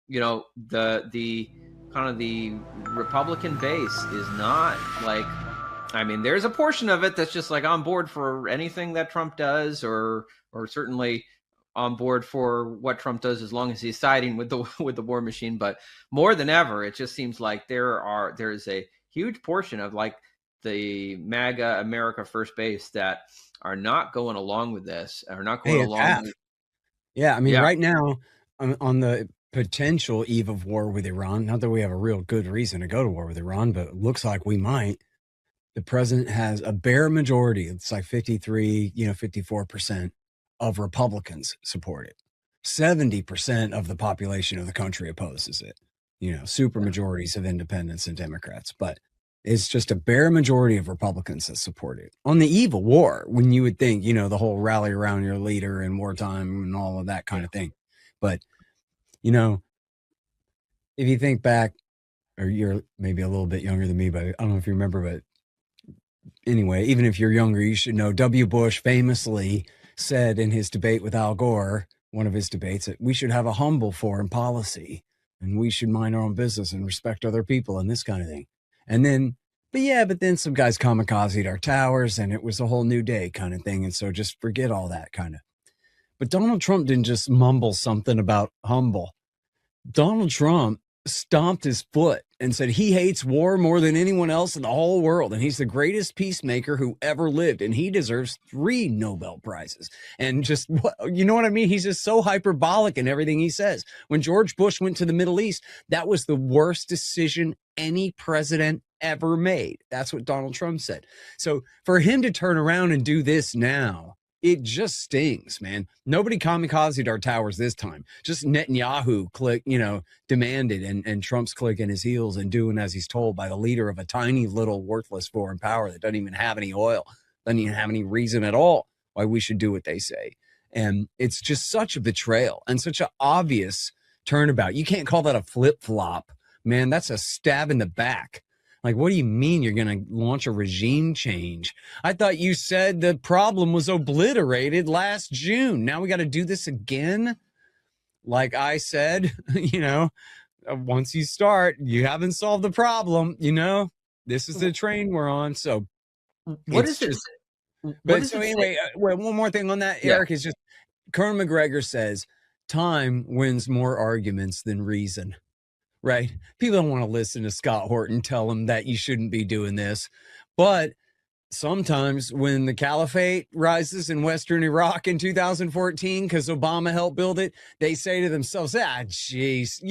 the kind of the Republican base is not like, I mean, there's a portion of it that's just like on board for anything that Trump does, or certainly on board for what Trump does as long as he's siding with the war machine. But more than ever, it just seems like there's a huge portion of like the MAGA America First base that are not going along with this, are not going along with. Yeah, I mean, right now, on the potential eve of war with Iran, not that we have a real good reason to go to war with Iran, but it looks like we might. The president has a bare majority. It's like 53, 54% of Republicans support it. 70% of the population of the country opposes it. Super majorities of independents and Democrats, but it's just a bare majority of Republicans that support it. On the eve of war, when you would think, the whole rally around your leader in wartime and all of that kind of thing. But, if you think back, or you're maybe a little bit younger than me, but I don't know if you remember, but anyway, even if you're younger, you should know W. Bush famously said in his debate with Al Gore, one of his debates, that we should have a humble foreign policy and we should mind our own business and respect other people and this kind of thing. And then, but then some guys kamikazed our towers and it was a whole new day kind of thing. And so just forget all that kind of. But Donald Trump didn't just mumble something about humble. Donald Trump stomped his foot and said he hates war more than anyone else in the whole world. And he's the greatest peacemaker who ever lived. And he deserves 3 Nobel Prizes. And just, you know what I mean? He's just so hyperbolic in everything he says. When George Bush went to the Middle East, that was the worst decision any president ever made. That's what Donald Trump said. So for him to turn around and do this now, it just stings, man. Nobody kamikazed our towers this time. Just Netanyahu demanded, and Trump's clicking his heels and doing as he's told by the leader of a tiny little worthless foreign power that doesn't even have any oil, doesn't even have any reason at all why we should do what they say. And it's just such a betrayal and such an obvious turnabout. You can't call that a flip-flop, man. That's a stab in the back. Like, what do you mean you're going to launch a regime change? I thought you said the problem was obliterated last June. Now we got to do this again? Like I said, once you start, you haven't solved the problem. This is the train we're on. So what is it? Anyway, one more thing on that, Eric, is just Colonel McGregor says time wins more arguments than reason. Right? People don't want to listen to Scott Horton tell them that you shouldn't be doing this. But sometimes when the caliphate rises in Western Iraq in 2014, because Obama helped build it, they say to themselves, geez,